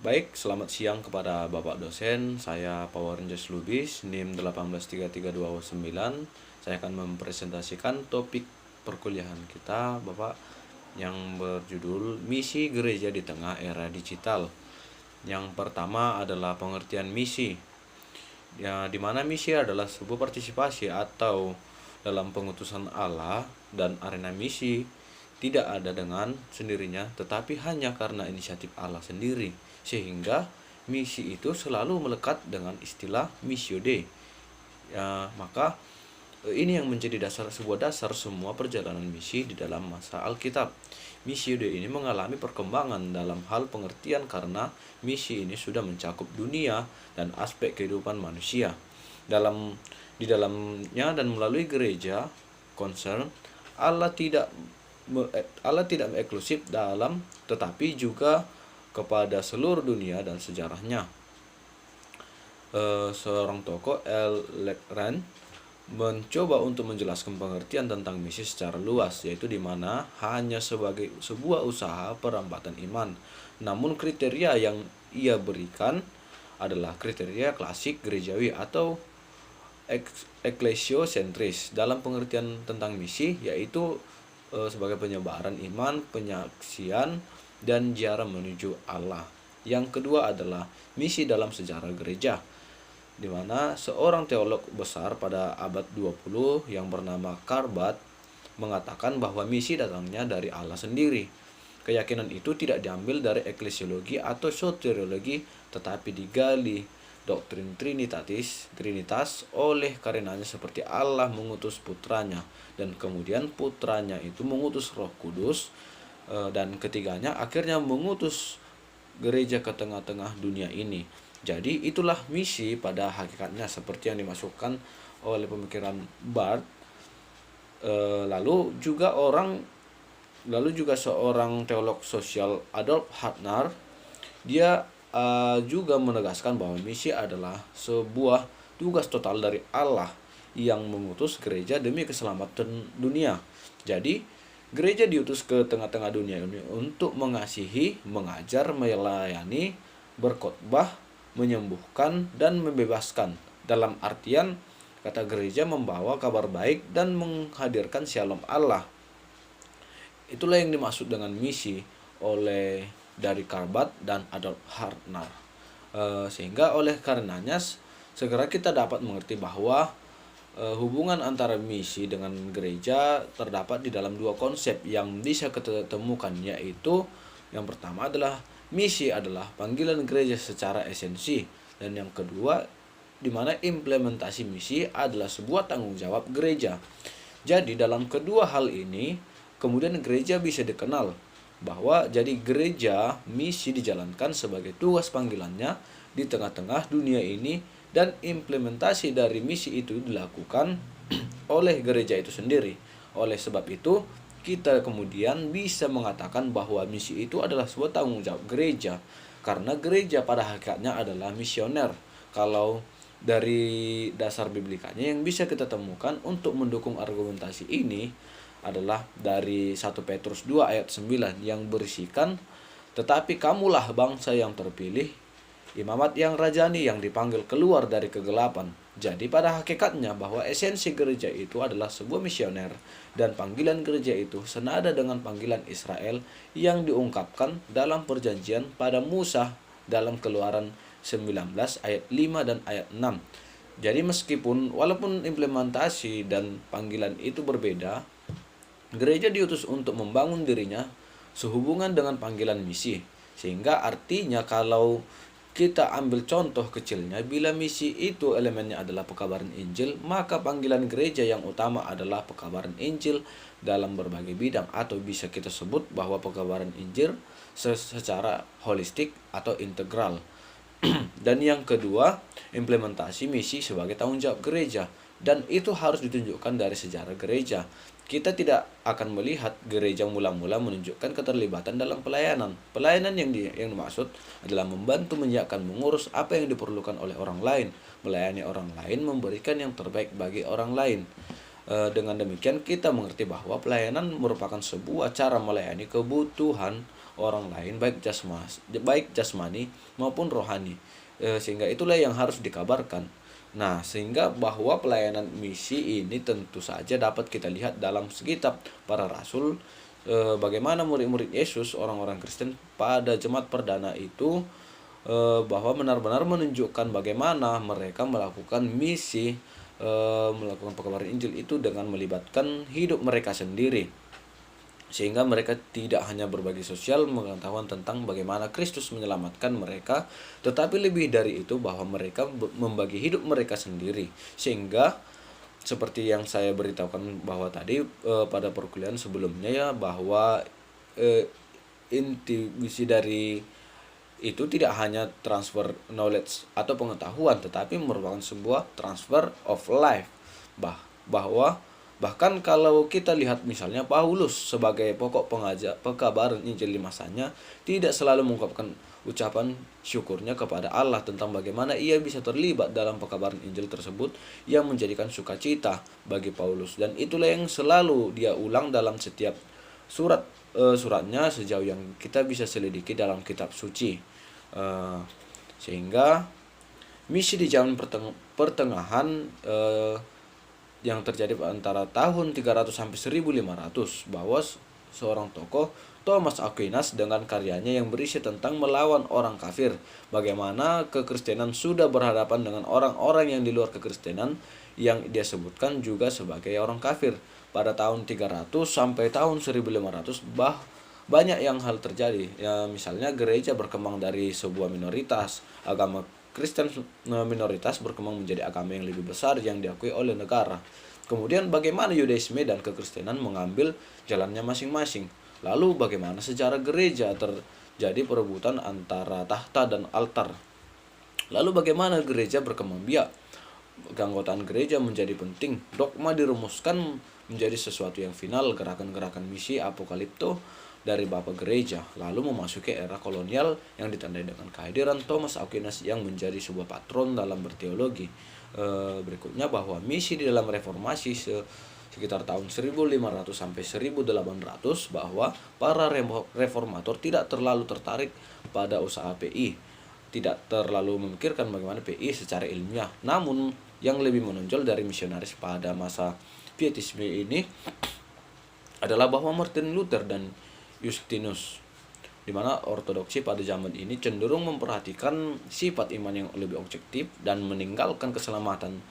Baik, selamat siang kepada Bapak dosen. Saya Power Rangers Lubis, NIM 1833209. Saya akan mempresentasikan topik perkuliahan kita, Bapak, yang berjudul Misi Gereja di Tengah Era Digital. Yang pertama adalah pengertian misi. Ya, di mana misi adalah sebuah partisipasi atau dalam pengutusan Allah, dan arena misi tidak ada dengan sendirinya, tetapi hanya karena inisiatif Allah sendiri, sehingga misi itu selalu melekat dengan istilah missio Dei. Ya, maka ini yang menjadi sebuah dasar semua perjalanan misi di dalam masa Alkitab. Missio Dei ini mengalami perkembangan dalam hal pengertian karena misi ini sudah mencakup dunia dan aspek kehidupan manusia. Di dalamnya dan melalui gereja concern, Allah tidak eksklusif dalam, tetapi juga kepada seluruh dunia dan sejarahnya. Seorang tokoh, L. Rand, mencoba untuk menjelaskan pengertian tentang misi secara luas, yaitu di mana hanya sebagai sebuah usaha perampatan iman. Namun kriteria yang ia berikan adalah kriteria klasik gerejawi atau eklesiosentris dalam pengertian tentang misi, yaitu sebagai penyebaran iman, penyaksian, dan ziarah menuju Allah. Yang kedua adalah misi dalam sejarah gereja, di mana seorang teolog besar pada abad 20 yang bernama Karl Barth mengatakan bahwa misi datangnya dari Allah sendiri. Keyakinan itu tidak diambil dari eklesiologi atau soteriologi, tetapi digali doktrin Trinitas oleh karenanya, seperti Allah mengutus putranya, dan kemudian putranya itu mengutus Roh Kudus, dan ketiganya akhirnya mengutus gereja ke tengah-tengah dunia ini. Jadi itulah misi pada hakikatnya, seperti yang dimasukkan oleh pemikiran Barth. Lalu juga seorang teolog sosial, Adolf Hartner, dia juga menegaskan bahwa misi adalah sebuah tugas total dari Allah yang mengutus gereja demi keselamatan dunia. Jadi gereja diutus ke tengah-tengah dunia ini untuk mengasihi, mengajar, melayani, berkhotbah, menyembuhkan, dan membebaskan. Dalam artian kata, gereja membawa kabar baik dan menghadirkan shalom Allah. Itulah yang dimaksud dengan misi oleh dari Karl Barth dan Adolf Hartner. Sehingga oleh karenanya segera kita dapat mengerti bahwa hubungan antara misi dengan gereja terdapat di dalam dua konsep yang bisa kita temukan, yaitu yang pertama adalah misi adalah panggilan gereja secara esensi, dan yang kedua di mana implementasi misi adalah sebuah tanggung jawab gereja. Jadi dalam kedua hal ini kemudian gereja bisa dikenal bahwa jadi gereja misi dijalankan sebagai tugas panggilannya di tengah-tengah dunia ini, dan implementasi dari misi itu dilakukan oleh gereja itu sendiri. Oleh sebab itu kita kemudian bisa mengatakan bahwa misi itu adalah sebuah tanggung jawab gereja, karena gereja pada hakikatnya adalah misioner. Kalau dari dasar biblikanya yang bisa kita temukan untuk mendukung argumentasi ini adalah dari 1 Petrus 2 ayat 9 yang berisikan, tetapi kamulah bangsa yang terpilih, imamat yang rajani yang dipanggil keluar dari kegelapan. Jadi pada hakikatnya bahwa esensi gereja itu adalah sebuah misioner, dan panggilan gereja itu senada dengan panggilan Israel yang diungkapkan dalam perjanjian pada Musa dalam Keluaran 19 ayat 5 dan ayat 6. Jadi walaupun implementasi dan panggilan itu berbeda, gereja diutus untuk membangun dirinya sehubungan dengan panggilan misi. Sehingga artinya kalau kita ambil contoh kecilnya, bila misi itu elemennya adalah pekabaran Injil, maka panggilan gereja yang utama adalah pekabaran Injil dalam berbagai bidang, atau bisa kita sebut bahwa pekabaran Injil secara holistik atau integral. Dan yang kedua, implementasi misi sebagai tanggung jawab gereja, dan itu harus ditunjukkan dari sejarah gereja. Kita tidak akan melihat gereja mula-mula menunjukkan keterlibatan dalam pelayanan. Pelayanan yang dimaksud adalah membantu, menyiapkan, mengurus apa yang diperlukan oleh orang lain, melayani orang lain, memberikan yang terbaik bagi orang lain. Dengan demikian kita mengerti bahwa pelayanan merupakan sebuah cara melayani kebutuhan orang lain baik jasmani maupun rohani. Sehingga itulah yang harus dikabarkan. Nah, sehingga bahwa pelayanan misi ini tentu saja dapat kita lihat dalam kitab para rasul, bagaimana murid-murid Yesus, orang-orang Kristen pada jemaat perdana itu, bahwa benar-benar menunjukkan bagaimana mereka melakukan misi, melakukan pekabaran Injil itu dengan melibatkan hidup mereka sendiri, sehingga mereka tidak hanya berbagi sosial pengetahuan tentang bagaimana Kristus menyelamatkan mereka, tetapi lebih dari itu bahwa mereka membagi hidup mereka sendiri, sehingga seperti yang saya beritahukan bahwa tadi pada perkuliahan sebelumnya ya, bahwa inti misi dari itu tidak hanya transfer knowledge atau pengetahuan, tetapi merupakan sebuah transfer of life. Bahwa bahkan kalau kita lihat misalnya Paulus sebagai pokok pengajar pekabaran Injil di masanya tidak selalu mengungkapkan ucapan syukurnya kepada Allah tentang bagaimana ia bisa terlibat dalam pekabaran Injil tersebut yang menjadikan sukacita bagi Paulus, dan itulah yang selalu dia ulang dalam setiap suratnya sejauh yang kita bisa selidiki dalam kitab suci. Sehingga misi di zaman pertengahan yang terjadi antara tahun 300 sampai 1500, bahwa seorang tokoh Thomas Aquinas dengan karyanya yang berisi tentang melawan orang kafir, bagaimana kekristenan sudah berhadapan dengan orang-orang yang di luar kekristenan yang dia sebutkan juga sebagai orang kafir. Pada tahun 300 sampai tahun 1500 banyak yang hal terjadi. Ya, misalnya gereja berkembang dari sebuah minoritas, agama Kristen minoritas berkembang menjadi agama yang lebih besar yang diakui oleh negara. Kemudian bagaimana Yudaisme dan kekristenan mengambil jalannya masing-masing. Lalu bagaimana sejarah gereja terjadi perebutan antara tahta dan altar. Lalu bagaimana gereja berkembang biak. Keanggotaan gereja menjadi penting. Dogma dirumuskan menjadi sesuatu yang final. Gerakan-gerakan misi apokalipto dari Bapak Gereja, lalu memasuki era kolonial yang ditandai dengan kehadiran Thomas Aquinas yang menjadi sebuah patron dalam berteologi. Berikutnya bahwa misi di dalam reformasi sekitar tahun 1500 sampai 1800, bahwa para reformator tidak terlalu tertarik pada usaha PI, tidak terlalu memikirkan bagaimana PI secara ilmiah. Namun yang lebih menonjol dari misionaris pada masa Pietisme ini adalah bahwa Martin Luther dan Justinus, di mana ortodoksi pada zaman ini cenderung memperhatikan sifat iman yang lebih objektif dan meninggalkan keselamatan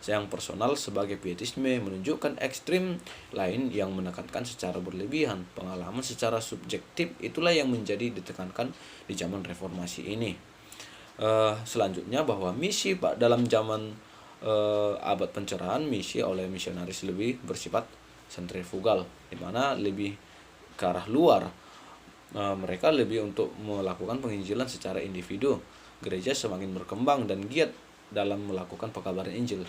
yang personal. Sebagai pietisme menunjukkan ekstrim lain yang menekankan secara berlebihan pengalaman secara subjektif. Itulah yang menjadi ditekankan di zaman reformasi ini. Selanjutnya bahwa misi dalam zaman abad pencerahan, misi oleh misionaris lebih bersifat sentrifugal, di mana lebih ke arah luar. Mereka lebih untuk melakukan penginjilan secara individu. Gereja semakin berkembang dan giat dalam melakukan pekabaran Injil.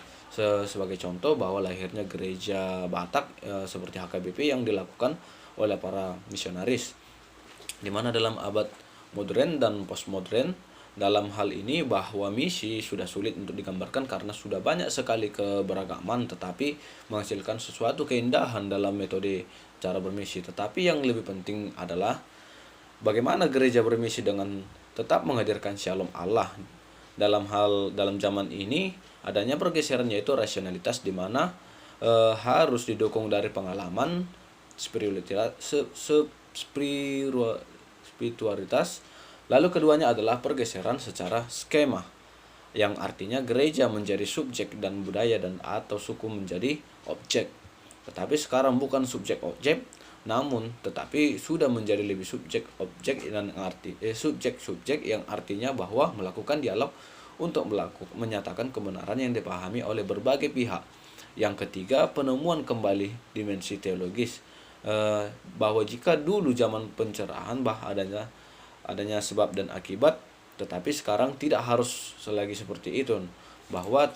Sebagai contoh bahwa lahirnya gereja Batak seperti HKBP yang dilakukan oleh para misionaris, di mana dalam abad modern dan postmodern, dalam hal ini bahwa misi sudah sulit untuk digambarkan karena sudah banyak sekali keberagaman, tetapi menghasilkan sesuatu keindahan dalam metode cara bermisi. Tetapi yang lebih penting adalah bagaimana gereja bermisi dengan tetap menghadirkan shalom Allah. Dalam zaman ini adanya pergeseran, yaitu rasionalitas, di mana harus didukung dari pengalaman spiritualitas. Lalu keduanya adalah pergeseran secara skema, yang artinya gereja menjadi subjek dan budaya dan atau suku menjadi objek. Tetapi sekarang bukan subjek objek, namun tetapi sudah menjadi lebih subjek objek dan subjek yang artinya bahwa melakukan dialog untuk menyatakan kebenaran yang dipahami oleh berbagai pihak. Yang ketiga, penemuan kembali dimensi teologis, bahwa jika dulu zaman pencerahan adanya sebab dan akibat, tetapi sekarang tidak harus selagi seperti itu, bahwa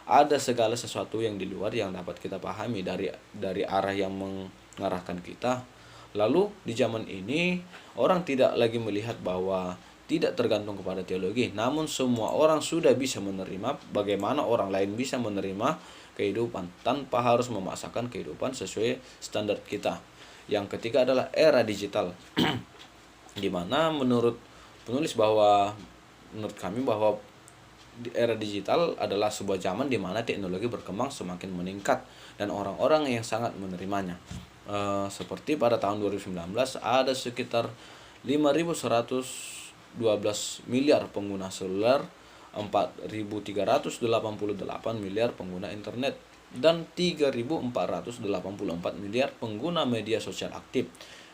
ada segala sesuatu yang di luar yang dapat kita pahami dari arah yang mengarahkan kita. Lalu di zaman ini orang tidak lagi melihat bahwa tidak tergantung kepada teologi, namun semua orang sudah bisa menerima bagaimana orang lain bisa menerima kehidupan tanpa harus memaksakan kehidupan sesuai standar kita. Yang ketiga adalah era digital, di mana menurut penulis menurut kami bahwa di era digital adalah sebuah zaman di mana teknologi berkembang semakin meningkat dan orang-orang yang sangat menerimanya. Seperti pada tahun 2019 ada sekitar 5.112 miliar pengguna seluler, 4.388 miliar pengguna internet, dan 3.484 miliar pengguna media sosial aktif,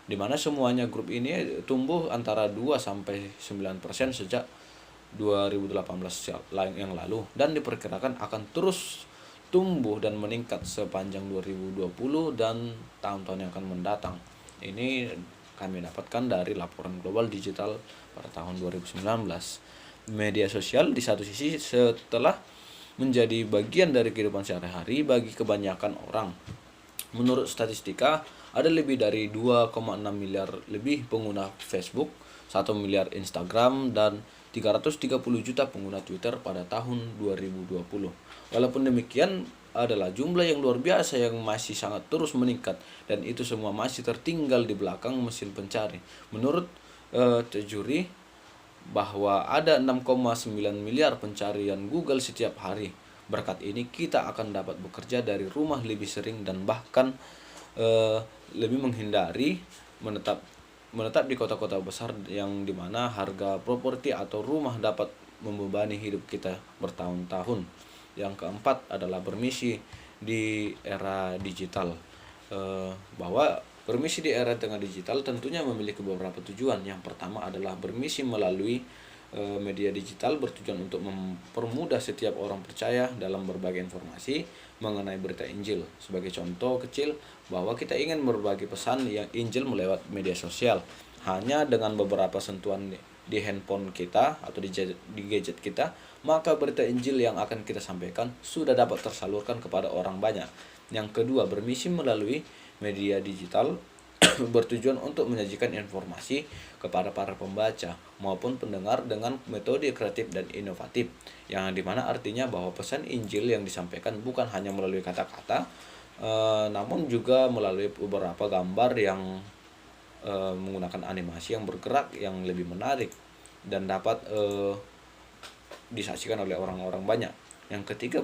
di mana semuanya grup ini tumbuh antara 2-9% sejak 2018 yang lalu, dan diperkirakan akan terus tumbuh dan meningkat sepanjang 2020 dan tahun-tahun yang akan mendatang. Ini kami dapatkan dari laporan global digital pada tahun 2019. Media sosial di satu sisi setelah menjadi bagian dari kehidupan sehari-hari bagi kebanyakan orang. Menurut statistika, ada lebih dari 2,6 miliar lebih pengguna Facebook, 1 miliar Instagram, dan 330 juta pengguna Twitter pada tahun 2020. Walaupun demikian, adalah jumlah yang luar biasa yang masih sangat terus meningkat, dan itu semua masih tertinggal di belakang mesin pencari. Menurut Tejuri, bahwa ada 6,9 miliar pencarian Google setiap hari. Berkat ini kita akan dapat bekerja dari rumah lebih sering dan bahkan lebih menghindari menetap di kota-kota besar yang dimana harga properti atau rumah dapat membebani hidup kita bertahun-tahun. Yang keempat adalah bermisi di era digital, bahwa bermisi di era tengah digital tentunya memiliki beberapa tujuan. Yang pertama adalah bermisi melalui media digital bertujuan untuk mempermudah setiap orang percaya dalam berbagai informasi mengenai berita Injil. Sebagai contoh kecil, bahwa kita ingin berbagi pesan yang Injil melewat media sosial. Hanya dengan beberapa sentuhan di handphone kita atau di gadget kita, maka berita Injil yang akan kita sampaikan sudah dapat tersalurkan kepada orang banyak. Yang kedua, bermisi melalui media digital bertujuan untuk menyajikan informasi kepada para pembaca maupun pendengar dengan metode kreatif dan inovatif, yang dimana artinya bahwa pesan Injil yang disampaikan bukan hanya melalui kata-kata, namun juga melalui beberapa gambar yang menggunakan animasi yang bergerak yang lebih menarik dan dapat disaksikan oleh orang-orang banyak. Yang ketiga,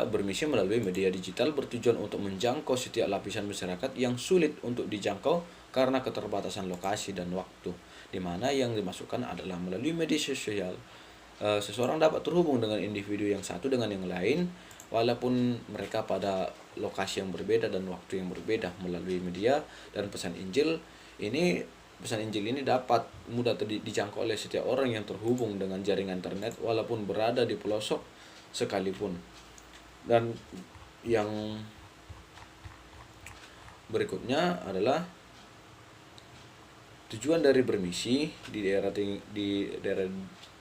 bermisi melalui media digital bertujuan untuk menjangkau setiap lapisan masyarakat yang sulit untuk dijangkau karena keterbatasan lokasi dan waktu, di mana yang dimasukkan adalah melalui media sosial. Seseorang dapat terhubung dengan individu yang satu dengan yang lain, walaupun mereka pada lokasi yang berbeda dan waktu yang berbeda. Melalui media dan pesan Injil ini dapat mudah dijangkau oleh setiap orang yang terhubung dengan jaringan internet walaupun berada di pelosok sekalipun. Dan yang berikutnya adalah tujuan dari bermisi di daerah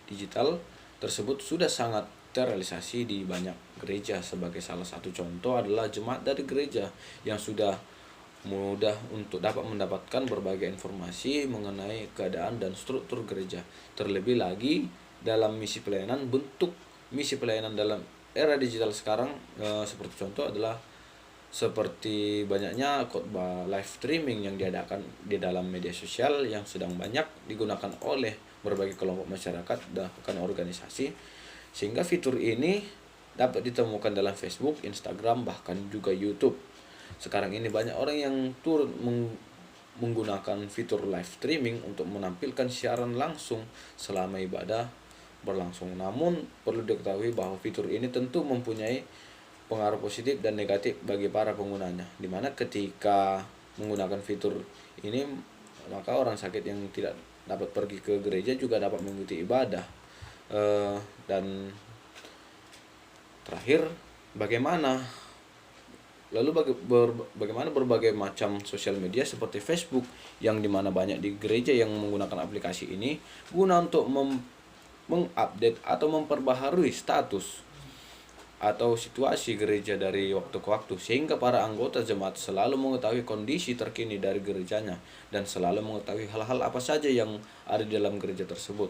digital tersebut sudah sangat terrealisasi di banyak gereja. Sebagai salah satu contoh adalah jemaat dari gereja yang sudah mudah untuk dapat mendapatkan berbagai informasi mengenai keadaan dan struktur gereja. Terlebih lagi dalam bentuk misi pelayanan dalam era digital sekarang, seperti contoh adalah seperti banyaknya khotbah live streaming yang diadakan di dalam media sosial yang sedang banyak digunakan oleh berbagai kelompok masyarakat dan bahkan organisasi, sehingga fitur ini dapat ditemukan dalam Facebook, Instagram, bahkan juga YouTube. Sekarang ini banyak orang yang turut menggunakan fitur live streaming untuk menampilkan siaran langsung selama ibadah berlangsung. Namun perlu diketahui bahwa fitur ini tentu mempunyai pengaruh positif dan negatif bagi para penggunanya, dimana ketika menggunakan fitur ini maka orang sakit yang tidak dapat pergi ke gereja juga dapat mengikuti ibadah. Dan terakhir, bagaimana berbagai macam sosial media seperti Facebook, yang dimana banyak di gereja yang menggunakan aplikasi ini guna untuk mengupdate atau memperbaharui status atau situasi gereja dari waktu ke waktu, sehingga para anggota jemaat selalu mengetahui kondisi terkini dari gerejanya dan selalu mengetahui hal-hal apa saja yang ada di dalam gereja tersebut.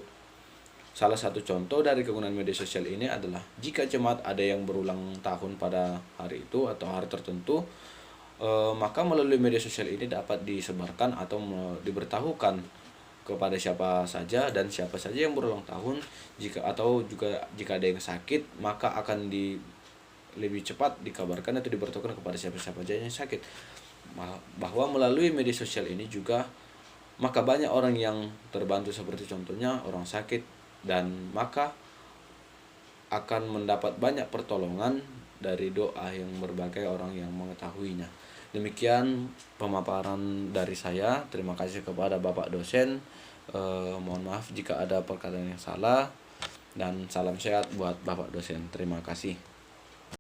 Salah satu contoh dari kegunaan media sosial ini adalah jika jemaat ada yang berulang tahun pada hari itu atau hari tertentu, Maka melalui media sosial ini dapat disebarkan atau diberitahukan kepada siapa saja dan siapa saja yang berulang tahun, jika ada yang sakit, maka akan lebih cepat dikabarkan atau diberitahukan kepada siapa-siapa saja yang sakit. Bahwa melalui media sosial ini juga maka banyak orang yang terbantu, seperti contohnya orang sakit, dan maka akan mendapat banyak pertolongan dari doa yang berbagai orang yang mengetahuinya. Demikian pemaparan dari saya. Terima kasih kepada Bapak dosen. Mohon maaf jika ada perkataan yang salah, dan salam sehat buat Bapak dosen. Terima kasih.